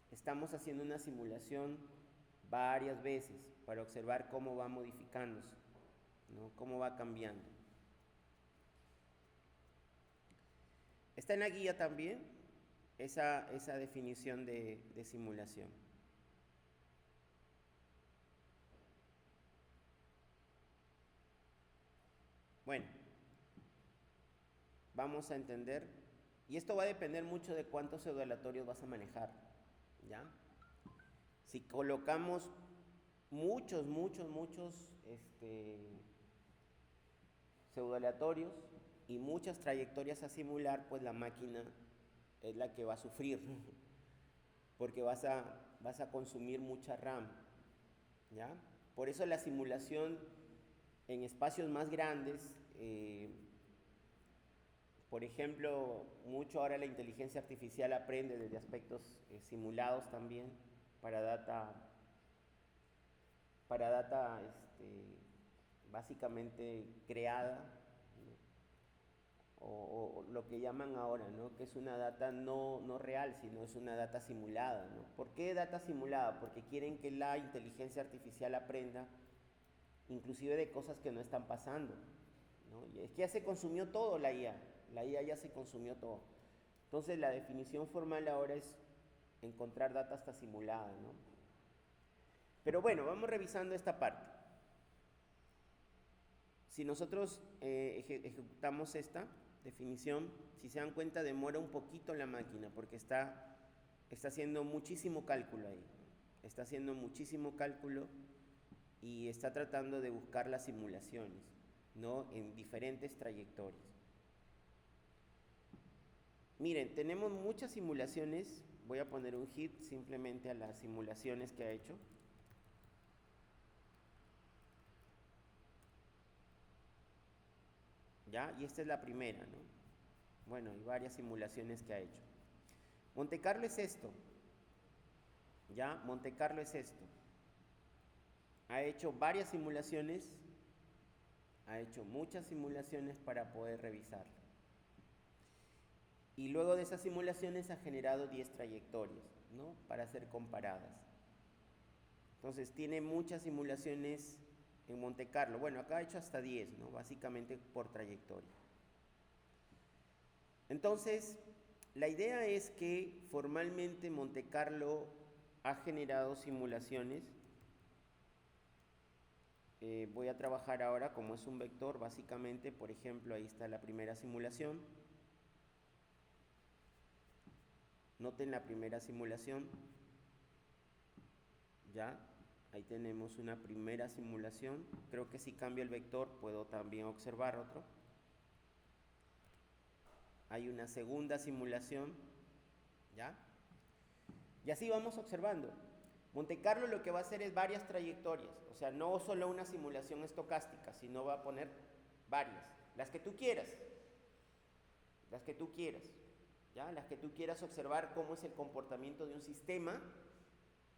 A: Estamos haciendo una simulación varias veces para observar cómo va modificándose, ¿no? Cómo va cambiando. Está en la guía también esa definición de simulación. Bueno, vamos a entender, y esto va a depender mucho de cuántos pseudoaleatorios vas a manejar, ¿ya? Si colocamos muchos pseudoaleatorios y muchas trayectorias a simular, pues la máquina es la que va a sufrir, porque vas a consumir mucha RAM, ¿ya? Por eso la simulación en espacios más grandes, por ejemplo, mucho ahora la inteligencia artificial aprende desde aspectos simulados también para data básicamente creada, ¿no? O lo que llaman ahora, ¿no? Que es una data no real, sino es una data simulada, ¿no? ¿Por qué data simulada? Porque quieren que la inteligencia artificial aprenda inclusive de cosas que no están pasando, ¿no? Y es que ya se consumió todo la IA ya se consumió todo. Entonces la definición formal ahora es encontrar data hasta simulada, ¿no? Pero bueno, vamos revisando esta parte. Si nosotros ejecutamos esta definición, si se dan cuenta demora un poquito la máquina porque está haciendo muchísimo cálculo ahí. Está haciendo muchísimo cálculo y está tratando de buscar las simulaciones, ¿no? En diferentes trayectorias. Miren, tenemos muchas simulaciones. Voy a poner un hit simplemente a las simulaciones que ha hecho. ¿Ya? Y esta es la primera, ¿no? Bueno, hay varias simulaciones que ha hecho. Monte Carlo es esto. ¿Ya? Monte Carlo es esto. Ha hecho varias simulaciones, ha hecho muchas simulaciones para poder revisarlo. Y luego de esas simulaciones ha generado 10 trayectorias, ¿no? Para ser comparadas. Entonces tiene muchas simulaciones en Monte Carlo. Bueno, acá ha hecho hasta 10, ¿no? Básicamente por trayectoria. Entonces, la idea es que formalmente Monte Carlo ha generado simulaciones. Voy a trabajar ahora como es un vector, básicamente, por ejemplo, ahí está la primera simulación. Noten la primera simulación, ¿ya? Ahí tenemos una primera simulación. Creo que si cambio el vector puedo también observar otro. Hay una segunda simulación, ¿ya? Y así vamos observando. Monte Carlo lo que va a hacer es varias trayectorias, o sea, no solo una simulación estocástica, sino va a poner varias, las que tú quieras, ¿ya? Las que tú quieras observar cómo es el comportamiento de un sistema,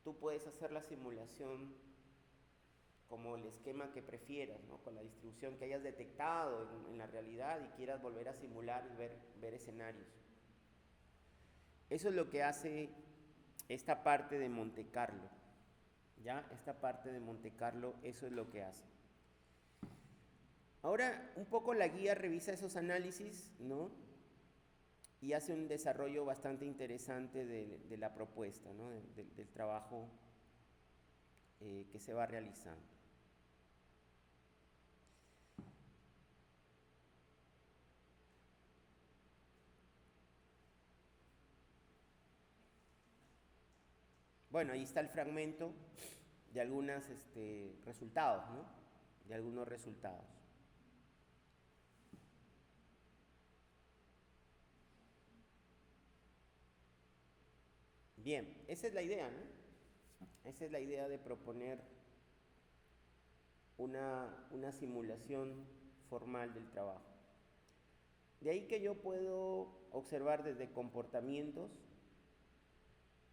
A: tú puedes hacer la simulación como el esquema que prefieras, ¿no? Con la distribución que hayas detectado en la realidad y quieras volver a simular y ver escenarios. Eso es lo que hace esta parte de Monte Carlo, ¿ya? Esta parte de Monte Carlo, eso es lo que hace. Ahora, un poco la guía revisa esos análisis, ¿no? Y hace un desarrollo bastante interesante de la propuesta, ¿no? Del trabajo que se va realizando. Bueno, ahí está el fragmento de algunos resultados, ¿no? De algunos resultados. Bien, esa es la idea, ¿no? Esa es la idea de proponer una simulación formal del trabajo. De ahí que yo puedo observar desde comportamientos,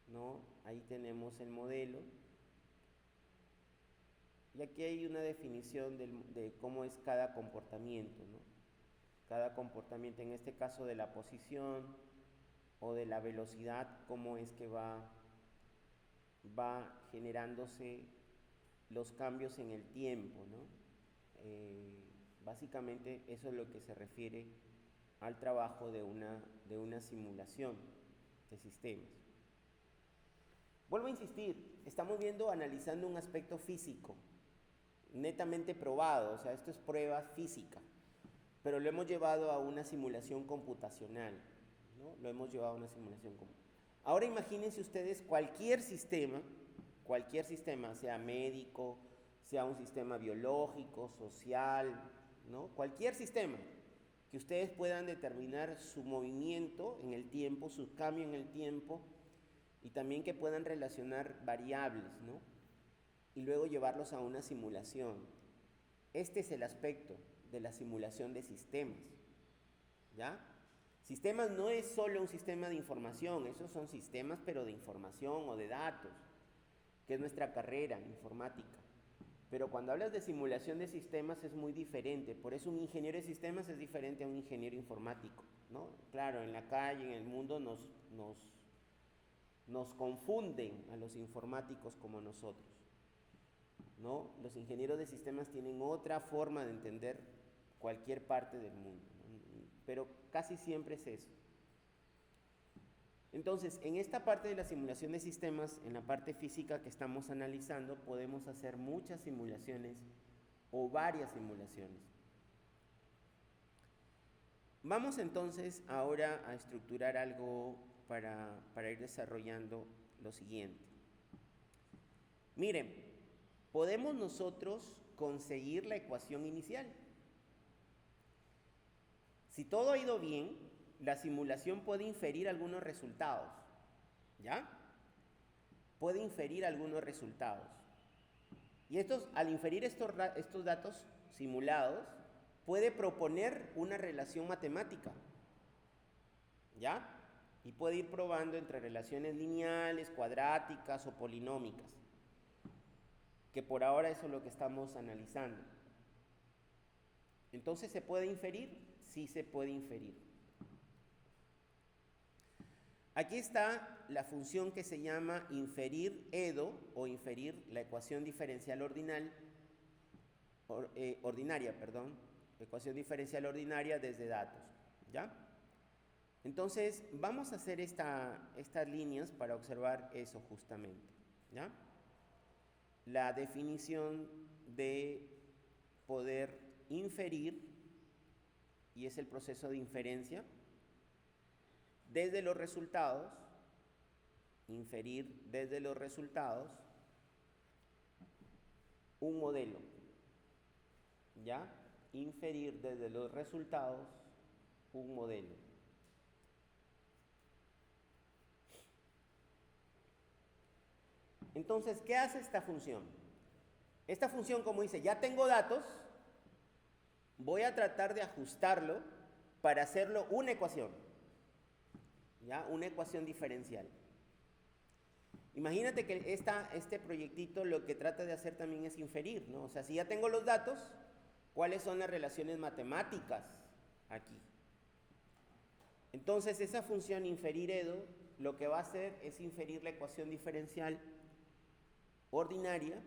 A: ¿no? Ahí tenemos el modelo. Y aquí hay una definición de cómo es cada comportamiento, ¿no? Cada comportamiento, en este caso de la posición o de la velocidad, cómo es que va generándose los cambios en el tiempo, ¿no? Básicamente eso es lo que se refiere al trabajo de una simulación de sistemas. Vuelvo a insistir, estamos analizando un aspecto físico, netamente probado, o sea, esto es prueba física, pero lo hemos llevado a una simulación computacional, ¿no? Lo hemos llevado a una simulación computacional. Ahora imagínense ustedes cualquier sistema, sea médico, sea un sistema biológico, social, ¿no? Cualquier sistema que ustedes puedan determinar su movimiento en el tiempo, su cambio en el tiempo, y también que puedan relacionar variables, ¿no? Y luego llevarlos a una simulación. Este es el aspecto de la simulación de sistemas, ¿ya? Sistemas no es solo un sistema de información, esos son sistemas pero de información o de datos, que es nuestra carrera informática. Pero cuando hablas de simulación de sistemas es muy diferente, por eso un ingeniero de sistemas es diferente a un ingeniero informático, ¿no? Claro, en la calle, en el mundo nos confunden a los informáticos como nosotros, ¿no? Los ingenieros de sistemas tienen otra forma de entender cualquier parte del mundo, ¿no? Pero casi siempre es eso. Entonces, en esta parte de la simulación de sistemas, en la parte física que estamos analizando, podemos hacer muchas simulaciones o varias simulaciones. Vamos entonces ahora a estructurar algo para ir desarrollando lo siguiente. Miren, podemos nosotros conseguir la ecuación inicial. Si todo ha ido bien, la simulación puede inferir algunos resultados, ¿ya? Puede inferir algunos resultados. Y al inferir estos datos simulados, puede proponer una relación matemática, ¿ya? Y puede ir probando entre relaciones lineales, cuadráticas o polinómicas, que por ahora eso es lo que estamos analizando. Entonces, ¿se puede inferir? Sí se puede inferir. Aquí está la función que se llama inferir EDO o inferir la ecuación diferencial ecuación diferencial ordinaria desde datos, ¿ya? Entonces, vamos a hacer estas líneas para observar eso justamente, ¿ya? La definición de poder inferir, y es el proceso de inferencia, desde los resultados, inferir desde los resultados, un modelo, ¿ya? Inferir desde los resultados un modelo. Entonces, ¿qué hace esta función? Esta función, como dice, ya tengo datos, voy a tratar de ajustarlo para hacerlo una ecuación, ¿ya? Una ecuación diferencial. Imagínate que este proyectito lo que trata de hacer también es inferir, ¿no? O sea, si ya tengo los datos, ¿cuáles son las relaciones matemáticas aquí? Entonces, esa función inferir EDO lo que va a hacer es inferir la ecuación diferencial ordinaria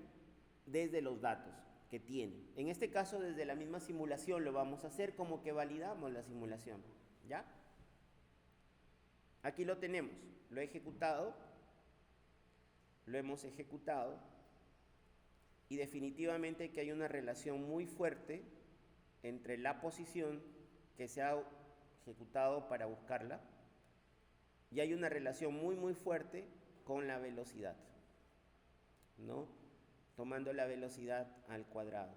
A: desde los datos que tiene. En este caso, desde la misma simulación lo vamos a hacer, como que validamos la simulación, ¿ya? Aquí lo tenemos, lo he ejecutado, lo hemos ejecutado, y definitivamente que hay una relación muy fuerte entre la posición que se ha ejecutado para buscarla, y hay una relación muy fuerte con la velocidad, ¿no? Tomando la velocidad al cuadrado.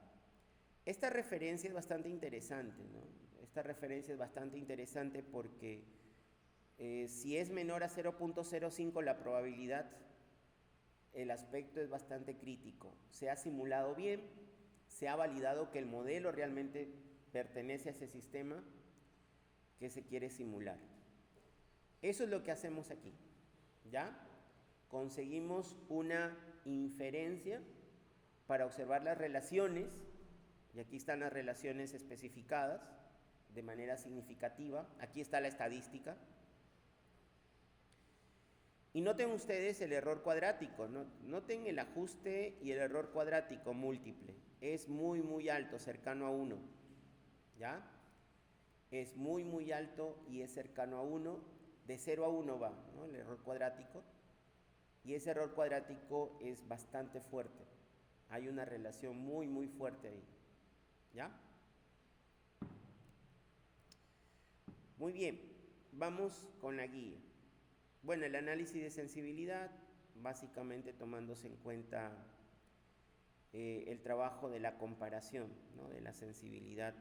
A: Esta referencia es bastante interesante, ¿no? Esta referencia es bastante interesante porque si es menor a 0.05 la probabilidad, el aspecto es bastante crítico. Se ha simulado bien, se ha validado que el modelo realmente pertenece a ese sistema que se quiere simular. Eso es lo que hacemos aquí, ¿ya? Conseguimos una inferencia para observar las relaciones, y aquí están las relaciones especificadas de manera significativa. Aquí está la estadística. Y noten ustedes el error cuadrático, ¿no? Noten el ajuste y el error cuadrático múltiple. Es muy alto, cercano a 1, ¿ya? Es muy alto y es cercano a 1. De 0 a 1 va, ¿no? El error cuadrático. Y ese error cuadrático es bastante fuerte. Hay una relación muy fuerte ahí, ¿ya? Muy bien, vamos con la guía. Bueno, el análisis de sensibilidad, básicamente tomándose en cuenta el trabajo de la comparación, ¿no? De la sensibilidad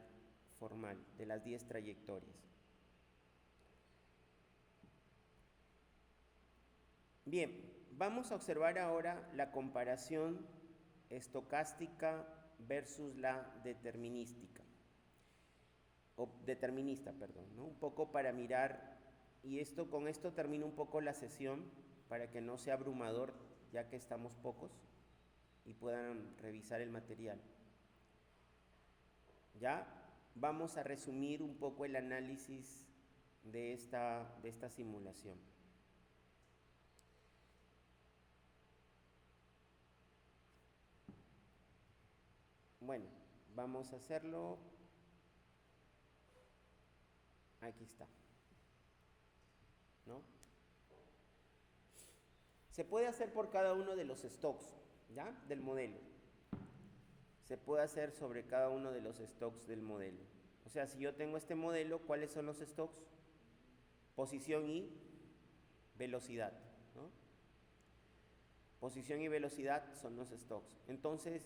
A: formal, de las 10 trayectorias. Bien, vamos a observar ahora la comparación estocástica versus la determinística, o determinista, perdón, ¿no? Un poco para mirar, y con esto termino un poco la sesión, para que no sea abrumador, ya que estamos pocos, y puedan revisar el material. Ya vamos a resumir un poco el análisis de esta simulación. Bueno, vamos a hacerlo. Aquí está, ¿no? Se puede hacer por cada uno de los stocks, ¿ya? Del modelo. Se puede hacer sobre cada uno de los stocks del modelo. O sea, si yo tengo este modelo, ¿cuáles son los stocks? Posición y velocidad, ¿no? Posición y velocidad son los stocks. Entonces,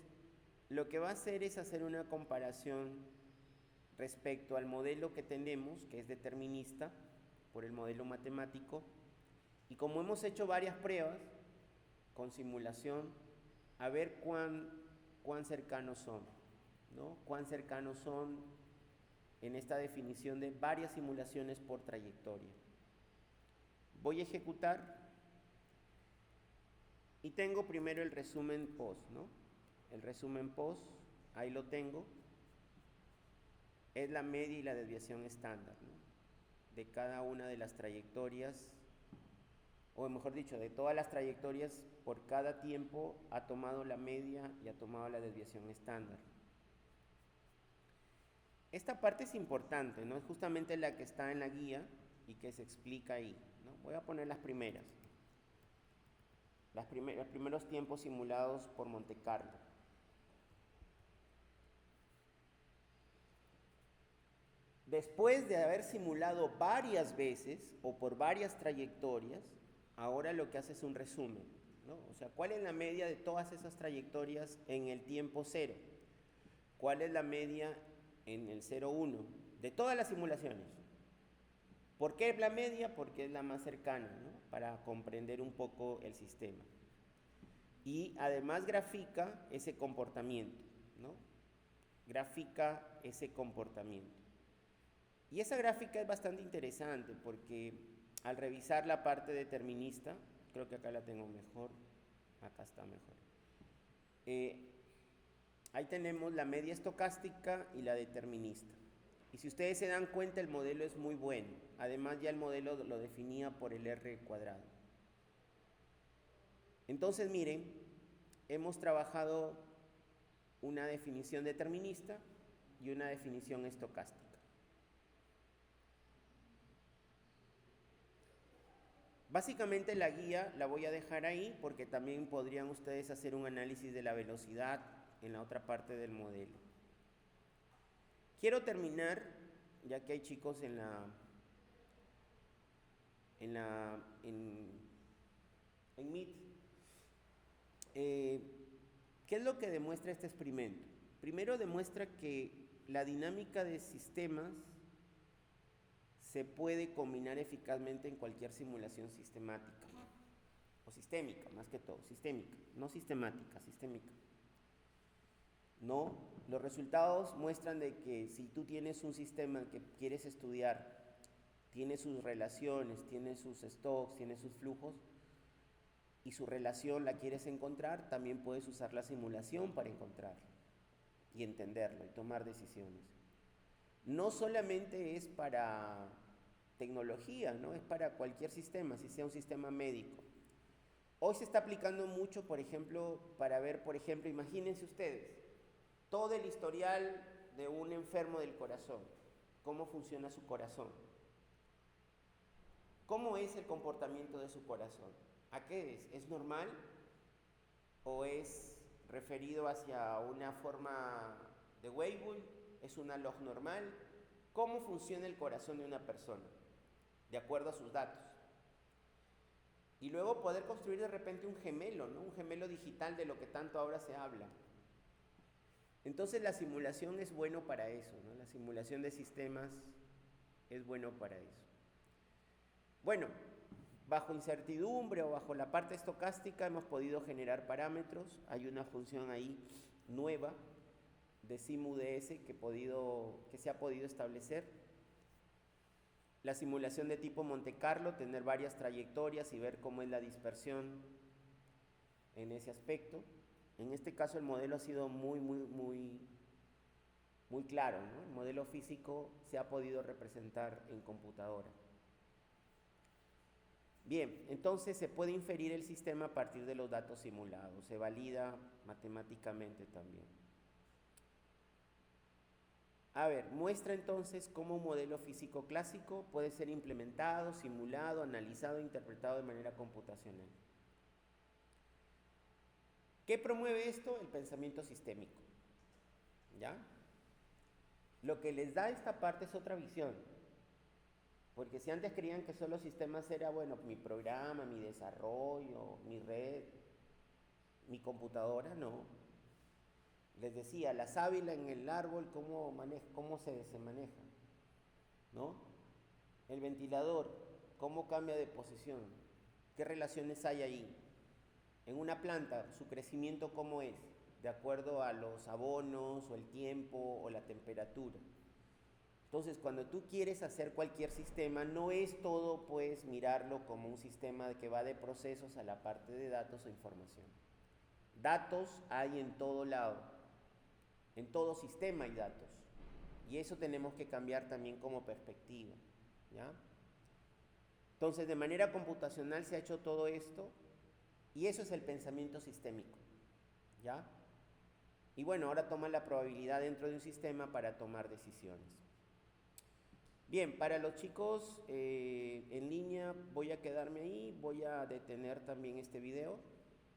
A: lo que va a hacer es hacer una comparación respecto al modelo que tenemos, que es determinista, por el modelo matemático, y como hemos hecho varias pruebas con simulación, a ver cuán cercanos son, ¿no? Cuán cercanos son en esta definición de varias simulaciones por trayectoria. Voy a ejecutar y tengo primero el resumen post, ¿no? El resumen post, ahí lo tengo, es la media y la desviación estándar, ¿no? De cada una de las trayectorias, o mejor dicho, de todas las trayectorias, por cada tiempo ha tomado la media y ha tomado la desviación estándar. Esta parte es importante, ¿no? Es justamente la que está en la guía y que se explica ahí, ¿no? Voy a poner las primeras. Los primeros tiempos simulados por Monte Carlo. Después de haber simulado varias veces o por varias trayectorias, ahora lo que hace es un resumen. ¿no? O sea, ¿cuál es la media de todas esas trayectorias en el tiempo cero? ¿Cuál es la media en el 0,1 de todas las simulaciones? ¿Por qué la media? Porque es la más cercana, ¿no? Para comprender un poco el sistema. Y además grafica ese comportamiento, ¿no? Grafica ese comportamiento. Y esa gráfica es bastante interesante porque al revisar la parte determinista, creo que acá la tengo mejor, acá está mejor. Ahí tenemos la media estocástica y la determinista. Y si ustedes se dan cuenta, el modelo es muy bueno. Además, ya el modelo lo definía por el R cuadrado. Entonces, miren, hemos trabajado una definición determinista y una definición estocástica. Básicamente la guía la voy a dejar ahí porque también podrían ustedes hacer un análisis de la velocidad en la otra parte del modelo. Quiero terminar, ya que hay chicos en Meet, ¿qué es lo que demuestra este experimento? Primero demuestra que la dinámica de sistemas se puede combinar eficazmente en cualquier simulación sistemática, o sistémica, más que todo, sistémica, no sistemática, sistémica. No, los resultados muestran de que si tú tienes un sistema que quieres estudiar, tiene sus relaciones, tiene sus stocks, tiene sus flujos, y su relación la quieres encontrar, también puedes usar la simulación para encontrarla y entenderlo y tomar decisiones. No solamente es para tecnología, ¿no? Es para cualquier sistema, si sea un sistema médico. Hoy se está aplicando mucho, por ejemplo, para ver, por ejemplo, imagínense ustedes, todo el historial de un enfermo del corazón, cómo funciona su corazón, cómo es el comportamiento de su corazón, ¿a qué es? ¿Es normal o es referido hacia una forma de Weibull? ¿Es una log normal? ¿Cómo funciona el corazón de una persona? De acuerdo a sus datos. Y luego poder construir de repente un gemelo, ¿no? Un gemelo digital de lo que tanto ahora se habla. Entonces la simulación es bueno para eso, ¿no? La simulación de sistemas es bueno para eso. Bueno, bajo incertidumbre o bajo la parte estocástica hemos podido generar parámetros. Hay una función ahí nueva de SimUDS que se ha podido establecer. La simulación de tipo Monte Carlo, tener varias trayectorias y ver cómo es la dispersión en ese aspecto. En este caso el modelo ha sido muy claro, ¿no? El modelo físico se ha podido representar en computadora. Bien, entonces se puede inferir el sistema a partir de los datos simulados, se valida matemáticamente también. A ver, muestra entonces cómo un modelo físico clásico puede ser implementado, simulado, analizado e interpretado de manera computacional. ¿Qué promueve esto? El pensamiento sistémico. ¿Ya? Lo que les da esta parte es otra visión. Porque si antes creían que solo sistemas era, bueno, mi programa, mi desarrollo, mi red, mi computadora, no. Les decía, la sábila en el árbol, cómo se maneja, ¿no? El ventilador, cómo cambia de posición, qué relaciones hay ahí. En una planta, su crecimiento cómo es, de acuerdo a los abonos, o el tiempo, o la temperatura. Entonces, cuando tú quieres hacer cualquier sistema, no es todo, pues, mirarlo como un sistema que va de procesos a la parte de datos o información. Datos hay en todo lado, en todo sistema hay datos. Y eso tenemos que cambiar también como perspectiva, ¿ya? Entonces, de manera computacional se ha hecho todo esto, y eso es el pensamiento sistémico, ¿ya? Y bueno, ahora toma la probabilidad dentro de un sistema para tomar decisiones. Bien, para los chicos en línea voy a quedarme ahí, voy a detener también este video,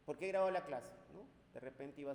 A: porque he grabado la clase, ¿no? De repente iba a ser